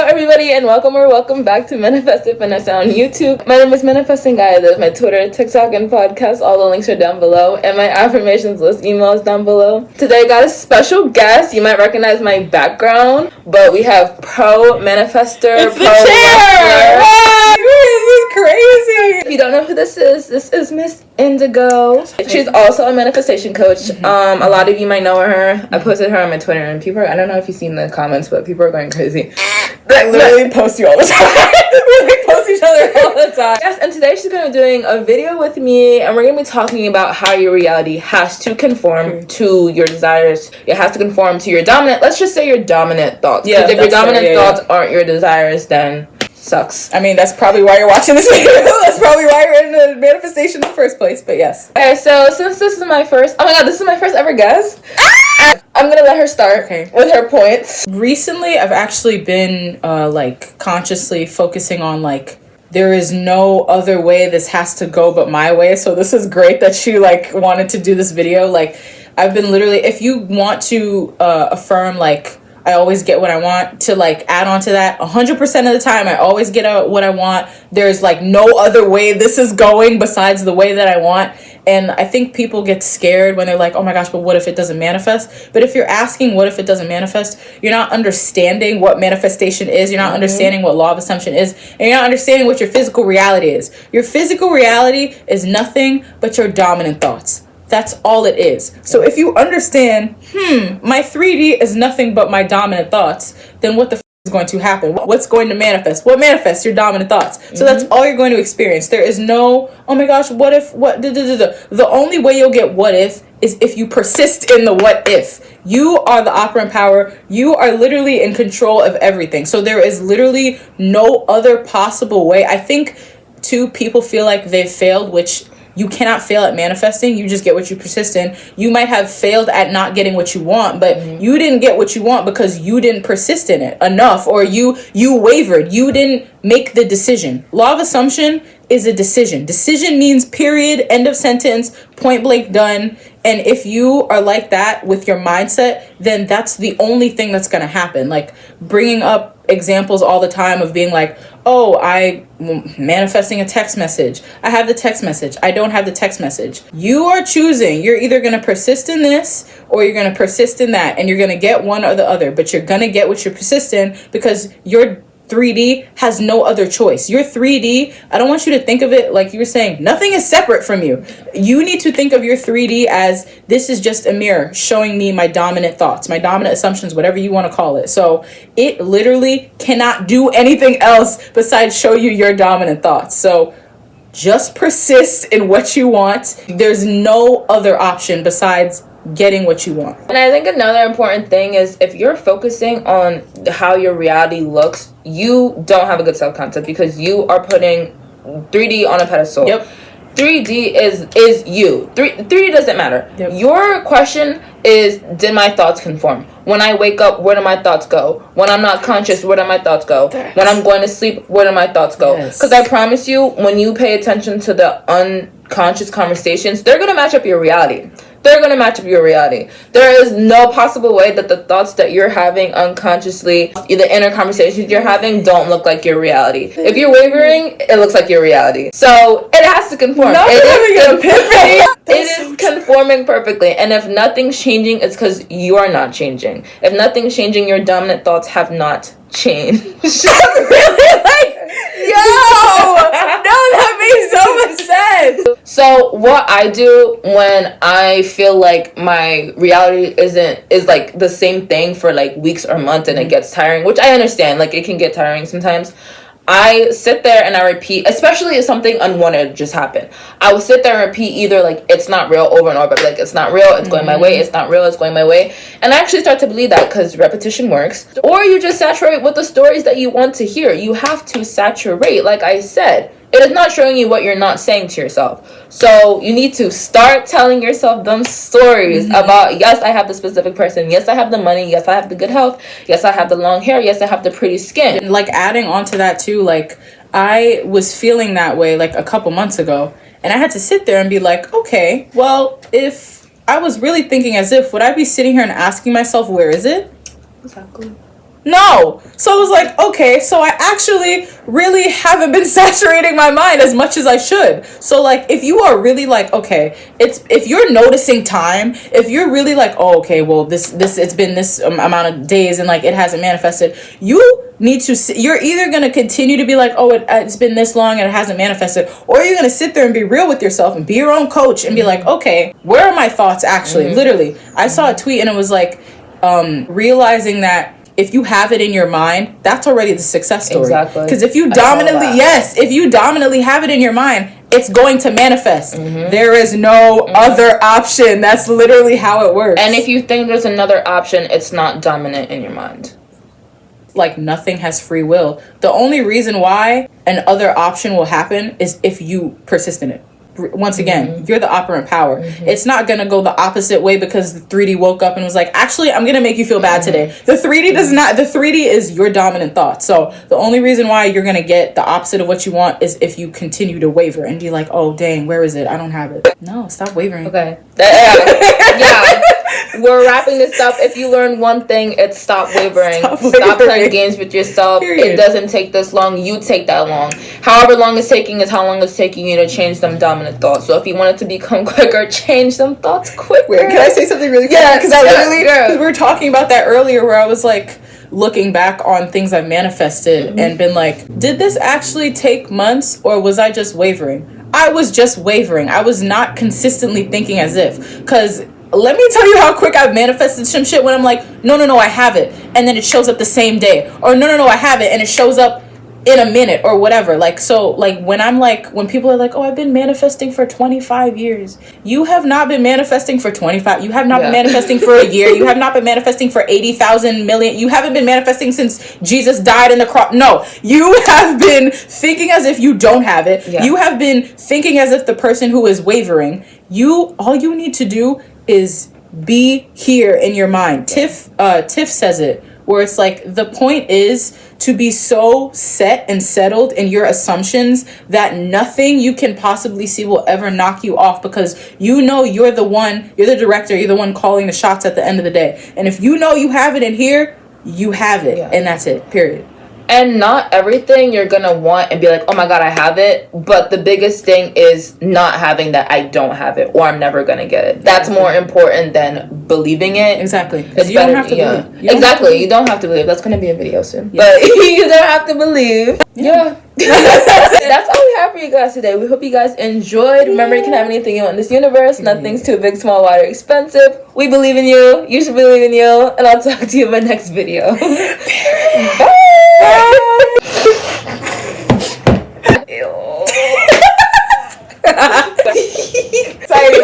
everybody, and welcome back to Manifest with Finesse on YouTube. My name is Manifesting Guy. There's my Twitter, TikTok, and podcast. All the links are down below, and my affirmations list email is down below. Today I got a special guest. You might recognize my background, but we have pro manifester, it's the chair. Wow, this is crazy. If you don't know who this is Miss Indigo. She's also a manifestation coach. A lot of you might know her. I posted her on my Twitter, and people, I don't know if you've seen the comments, but people are going crazy. I literally post you all the time. We post each other all the time. Yes, and today she's going to be doing a video with me, and we're going to be talking about how your reality has to conform to your desires. It has to conform to your dominant, let's just say your dominant thoughts. Because if your dominant thoughts aren't your desires, then sucks. I mean, that's probably why you're watching this video. That's probably why you're in the manifestation in the first place, but yes. Okay, so since this is my first, oh my god, this is my first ever guest. I'm gonna let her start with her points. Recently, I've actually been consciously focusing on there is no other way this has to go but my way. So this is great that she wanted to do this video. I've been literally, if you want to affirm I always get what I want, to add on to that, 100% of the time I always get what I want. There's no other way this is going besides the way that I want. And I think people get scared when they're like, oh my gosh, but what if it doesn't manifest? But if you're asking what if it doesn't manifest, you're not understanding what manifestation is. You're not understanding what law of assumption is. And you're not understanding what your physical reality is. Your physical reality is nothing but your dominant thoughts. That's all it is. So if you understand, my 3D is nothing but my dominant thoughts, then what the is going to happen? What's going to manifest? What manifests? Your dominant thoughts. So that's all you're going to experience. There is no, oh my gosh, what if, The only way you'll get what if is if you persist in the what if. You are the operant power. You are literally in control of everything. So there is literally no other possible way. I think too, people feel like they've failed, which you cannot fail at manifesting. You just get what you persist in. You might have failed at not getting what you want, but you didn't get what you want because you didn't persist in it enough, or you wavered. You didn't make the decision. Law of assumption is a decision. Decision means period, end of sentence, point blank, done. And if you are like that with your mindset, then that's the only thing that's going to happen. Bringing up examples all the time of being I manifesting a text message. I have the text message. I don't have the text message. You are choosing. You're either going to persist in this or you're going to persist in that, and you're going to get one or the other, but you're going to get what you persist in because your 3D has no other choice. Your 3D, I don't want you to think of it like you were saying, nothing is separate from you. You need to think of your 3D as this is just a mirror showing me my dominant thoughts, my dominant assumptions, whatever you want to call it. So it literally cannot do anything else besides show you your dominant thoughts. So just persist in what you want. There's no other option besides getting what you want. And I think another important thing is if you're focusing on how your reality looks, you don't have a good self-concept because you are putting 3D on a pedestal. Yep. 3D is you. 3D doesn't matter. Yep. Your question is, did my thoughts conform? When I wake up, where do my thoughts go? When I'm not conscious, where do my thoughts go? When I'm going to sleep, where do my thoughts go? Because I promise you, when you pay attention to the unconscious conversations, they're going to match up your reality. They're going to match up your reality. There is no possible way that the thoughts that you're having unconsciously, the inner conversations you're having, don't look like your reality. If you're wavering, it looks like your reality. So it has to conform. It is conforming perfectly. And if nothing's changing, it's because you are not changing. If nothing's changing, your dominant thoughts have not changed. That makes so much sense. So what I do when I feel like my reality is the same thing for weeks or months and it gets tiring, which I understand, it can get tiring sometimes. I sit there and I repeat, especially if something unwanted just happened. I will sit there and repeat either it's not real over and over, it's not real, it's going my way, it's not real, it's going my way. And I actually start to believe that because repetition works. Or you just saturate with the stories that you want to hear. You have to saturate, like I said. It is not showing you what you're not saying to yourself. So you need to start telling yourself them stories about, yes, I have the specific person. Yes, I have the money. Yes, I have the good health. Yes, I have the long hair. Yes, I have the pretty skin. And adding on to that too, I was feeling that way a couple months ago. And I had to sit there and be okay, well, if I was really thinking as if, would I be sitting here and asking myself, where is it? Exactly. No. So I was like, okay, so I actually really haven't been saturating my mind as much as I should. So like, if you are really like, okay, if you're noticing time, if you're really like, oh, okay, well, this it's been this amount of days and like it hasn't manifested, you need to, you're either going to continue to be like, oh, it's been this long and it hasn't manifested, or you're going to sit there and be real with yourself and be your own coach and be like, okay, where are my thoughts actually? Literally, I saw a tweet and it was like, realizing that if you have it in your mind, that's already the success story. Exactly. Because if you dominantly have it in your mind, it's going to manifest. There is no other option. That's literally how it works. And if you think there's another option, it's not dominant in your mind. Like, nothing has free will. The only reason why an other option will happen is if you persist in it. Once again, you're the operant power. It's not gonna go the opposite way because the 3D woke up and was like, actually, I'm gonna make you feel bad today. The 3D does not. The 3D is your dominant thought. So the only reason why you're gonna get the opposite of what you want is if you continue to waver and be like, oh dang, where is it? I don't have it. No, stop wavering. Okay. Yeah. We're wrapping this up. If you learn one thing, it's stop wavering. Stop playing games with yourself. Period. It doesn't take this long. You take that long. However long it's taking is how long it's taking you to change them dominant thoughts. So if you want it to become quicker, change them thoughts quicker. Wait, can I say something really quick? Yeah, because we were talking about that earlier where I was like, looking back on things I've manifested and been like, did this actually take months or was I just wavering? I was just wavering. I was not consistently thinking as if, because let me tell you how quick I've manifested some shit when I'm like, no, I have it. And then it shows up the same day. Or no, I have it. And it shows up in a minute or whatever. Like, so like when I'm like, when people are like, oh, I've been manifesting for 25 years. You have not been manifesting for 25. You have not been manifesting for a year. You have not been manifesting for 80,000 million. You haven't been manifesting since Jesus died in the cross. No, you have been thinking as if you don't have it. Yeah. You have been thinking as if the person who is wavering, all you need to do is be here in your mind. Tiff says it, where it's like, the point is to be so set and settled in your assumptions that nothing you can possibly see will ever knock you off, because you know you're the director, you're the one calling the shots at the end of the day. And if you know you have it in here, you have it, and that's it, period. And not everything you're gonna want and be like, oh my god, I have it. But the biggest thing is not having that I don't have it or I'm never gonna get it. That's more important than believing it. Exactly. It's you better, don't have to believe. Exactly. You don't have to believe. That's gonna be a video soon. Yeah. But you don't have to believe. Yeah. That's all we have for you guys today. We hope you guys enjoyed. Remember, you can have anything you want in this universe. Nothing's too big, small, wide, or expensive. We believe in you. You should believe in you. And I'll talk to you in my next video. Bye. Sorry.